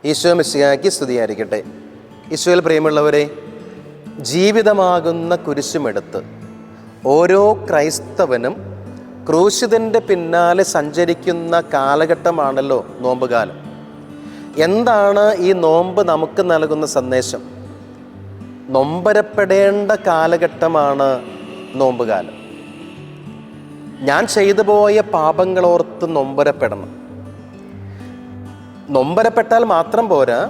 ഈശോ മിശിഹായ്ക്ക് സ്തുതിയായിരിക്കട്ടെ. ഈശോയിൽ പ്രിയമുള്ളവരെ, ജീവിതമാകുന്ന കുരിശുമെടുത്ത് ഓരോ ക്രൈസ്തവനും ക്രൂശിതൻ്റെ പിന്നാലെ സഞ്ചരിക്കുന്ന കാലഘട്ടമാണല്ലോ നോമ്പുകാലം. എന്താണ് ഈ നോമ്പ് നമുക്ക് നൽകുന്ന സന്ദേശം? നൊമ്പരപ്പെടേണ്ട കാലഘട്ടമാണ് നോമ്പുകാലം. ഞാൻ ചെയ്തു പോയ പാപങ്ങളോർത്ത് നൊമ്പരപ്പെടണം. നൊമ്പരപ്പെട്ടാൽ മാത്രം പോരാ,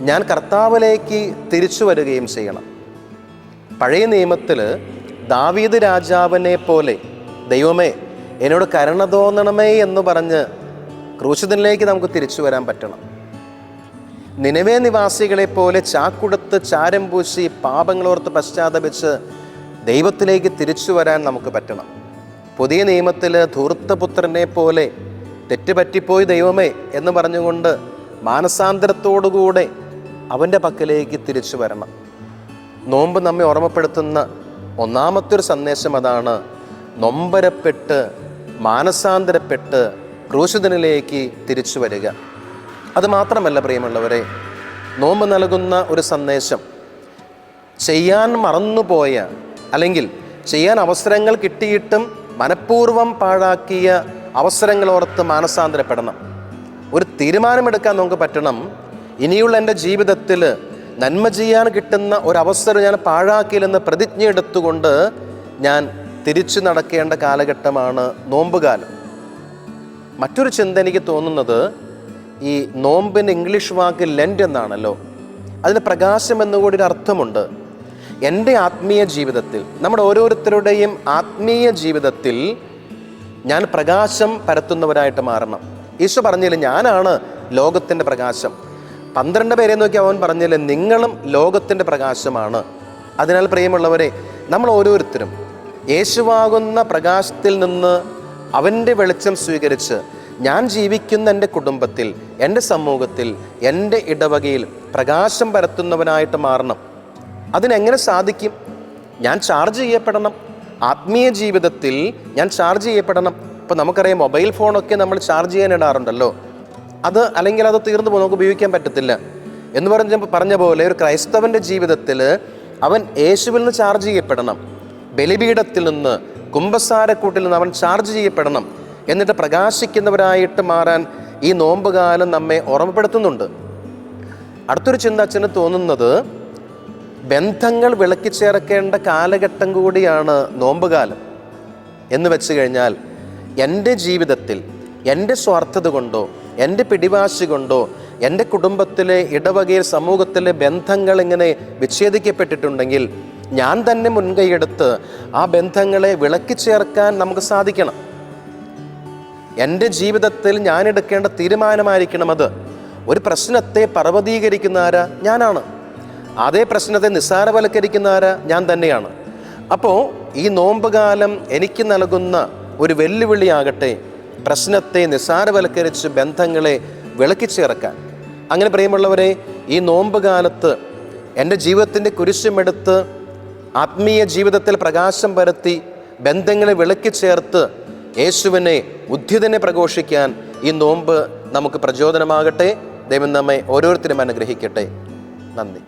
ഞാൻ കർത്താവിലേക്ക് തിരിച്ചു വരികയും ചെയ്യണം. പഴയ നിയമത്തിൽ ദാവീദ് രാജാവിനെ പോലെ ദൈവമേ എന്നോട് കരുണ തോന്നണമേ എന്ന് പറഞ്ഞ് ക്രൂശിതനിലേക്ക് നമുക്ക് തിരിച്ചു വരാൻ പറ്റണം. നിനവേ നിവാസികളെ പോലെ ചാക്കുടുത്ത് ചാരം പൂശി പാപങ്ങളോർത്ത് പശ്ചാത്തപിച്ച് ദൈവത്തിലേക്ക് തിരിച്ചു വരാൻ നമുക്ക് പറ്റണം. പുതിയ നിയമത്തിൽ ധൂർത്തപുത്രനെ പോലെ തെറ്റുപറ്റിപ്പോയി ദൈവമേ എന്ന് പറഞ്ഞുകൊണ്ട് മാനസാന്തരത്തോടുകൂടെ അവൻ്റെ പക്കലേക്ക് തിരിച്ചു വരണം. നോമ്പ് നമ്മെ ഓർമ്മപ്പെടുത്തുന്ന ഒന്നാമത്തെ ഒരു സന്ദേശം അതാണ്. നൊമ്പരപ്പെട്ട് മാനസാന്തരപ്പെട്ട് ക്രൂശിതനിലേക്ക് തിരിച്ചു വരിക. അതുമാത്രമല്ല പ്രിയമുള്ളവരെ, നോമ്പ് നൽകുന്ന ഒരു സന്ദേശം, ചെയ്യാൻ മറന്നുപോയ അല്ലെങ്കിൽ ചെയ്യാൻ അവസരങ്ങൾ കിട്ടിയിട്ടും മനഃപൂർവ്വം പാഴാക്കിയ അവസരങ്ങളോർത്ത് മാനസാന്തരപ്പെടണം. ഒരു തീരുമാനമെടുക്കാൻ നമുക്ക് പറ്റണം. ഇനിയുള്ള എൻ്റെ ജീവിതത്തിൽ നന്മ ചെയ്യാൻ കിട്ടുന്ന ഒരവസരം ഞാൻ പാഴാക്കിയില്ലെന്ന് പ്രതിജ്ഞ എടുത്തുകൊണ്ട് ഞാൻ തിരിച്ചു നടക്കേണ്ട കാലഘട്ടമാണ് നോമ്പുകാലം. മറ്റൊരു ചിന്ത എനിക്ക് തോന്നുന്നത്, ഈ നോമ്പിൻ്റെ ഇംഗ്ലീഷ് വാക്ക് ലെൻഡ് എന്നാണല്ലോ. അതിന് പ്രകാശം എന്നുകൂടി ഒരു അർത്ഥമുണ്ട്. എൻ്റെ ആത്മീയ ജീവിതത്തിൽ, നമ്മുടെ ഓരോരുത്തരുടെയും ആത്മീയ ജീവിതത്തിൽ ഞാൻ പ്രകാശം പരത്തുന്നവരായിട്ട് മാറണം. ഈശോ പറഞ്ഞില്ല ഞാനാണ് ലോകത്തിൻ്റെ പ്രകാശം. 12 പേരെ നോക്കി അവൻ പറഞ്ഞില്ല നിങ്ങളും ലോകത്തിൻ്റെ പ്രകാശമാണ്. അതിനാൽ പ്രിയമുള്ളവരെ, നമ്മൾ ഓരോരുത്തരും യേശുവാകുന്ന പ്രകാശത്തിൽ നിന്ന് അവൻ്റെ വെളിച്ചം സ്വീകരിച്ച് ഞാൻ ജീവിക്കുന്ന എൻ്റെ കുടുംബത്തിൽ, എൻ്റെ സമൂഹത്തിൽ, എൻ്റെ ഇടവകയിൽ പ്രകാശം പരത്തുന്നവനായിട്ട് മാറണം. അതിനെങ്ങനെ സാധിക്കും? ഞാൻ ചാർജ് ചെയ്യപ്പെടണം. ആത്മീയ ജീവിതത്തിൽ ഞാൻ ചാർജ് ചെയ്യപ്പെടണം. ഇപ്പോൾ നമുക്കറിയാം, മൊബൈൽ ഫോണൊക്കെ നമ്മൾ ചാർജ് ചെയ്യാൻ ഇടാറുണ്ടല്ലോ. അല്ലെങ്കിൽ അത് തീർന്നു പോകും, നമുക്ക് ഉപയോഗിക്കാൻ പറ്റത്തില്ല എന്ന് പറഞ്ഞ പോലെ ഒരു ക്രൈസ്തവൻ്റെ ജീവിതത്തിൽ അവൻ യേശുവിൽ നിന്ന് ചാർജ് ചെയ്യപ്പെടണം. ബലിപീഠത്തിൽ നിന്ന്, കുമ്പസാരക്കൂട്ടിൽ നിന്ന് അവൻ ചാർജ് ചെയ്യപ്പെടണം. എന്നിട്ട് പ്രകാശിക്കുന്നവരായിട്ട് മാറാൻ ഈ നോമ്പുകാലം നമ്മെ ഓർമ്മപ്പെടുത്തുന്നുണ്ട്. അടുത്തൊരു ചിന്ത അച്ഛന് തോന്നുന്നത്, ബന്ധങ്ങൾ വിളക്കിച്ചേർക്കേണ്ട കാലഘട്ടം കൂടിയാണ് നോമ്പുകാലം എന്ന് വെച്ച് കഴിഞ്ഞാൽ, എൻ്റെ ജീവിതത്തിൽ എൻ്റെ സ്വാർത്ഥത കൊണ്ടോ എൻ്റെ പിടിവാശി കൊണ്ടോ എൻ്റെ കുടുംബത്തിലെ, ഇടവകയിൽ, സമൂഹത്തിലെ ബന്ധങ്ങൾ ഇങ്ങനെ വിച്ഛേദിക്കപ്പെട്ടിട്ടുണ്ടെങ്കിൽ ഞാൻ തന്നെ മുൻകൈയെടുത്ത് ആ ബന്ധങ്ങളെ വിളക്കിച്ചേർക്കാൻ നമുക്ക് സാധിക്കണം. എൻ്റെ ജീവിതത്തിൽ ഞാൻ എടുക്കേണ്ട തീരുമാനമായിരിക്കണം അത്. ഒരു പ്രശ്നത്തെ പർവ്വതീകരിക്കുന്ന ആരാ? ഞാനാണ്. അതേ പ്രശ്നത്തെ നിസ്സാരവൽക്കരിക്കുന്ന ആരാ? ഞാൻ തന്നെയാണ്. അപ്പോൾ ഈ നോമ്പുകാലം എനിക്ക് നൽകുന്ന ഒരു വെല്ലുവിളിയാകട്ടെ, പ്രശ്നത്തെ നിസ്സാരവൽക്കരിച്ച് ബന്ധങ്ങളെ വിളക്കിച്ചേർക്കാൻ. അങ്ങനെ പ്രിയമുള്ളവരെ, ഈ നോമ്പുകാലത്ത് എൻ്റെ ജീവിതത്തിൻ്റെ കുരിശുമെടുത്ത് ആത്മീയ ജീവിതത്തിൽ പ്രകാശം പരത്തി ബന്ധങ്ങളെ വിളക്കിച്ചേർത്ത് യേശുവിനെ, ഉദ്ധിതനെ പ്രഘോഷിക്കാൻ ഈ നോമ്പ് നമുക്ക് പ്രചോദനമാകട്ടെ. ദൈവം നമ്മെ ഓരോരുത്തരും അനുഗ്രഹിക്കട്ടെ. നന്ദി.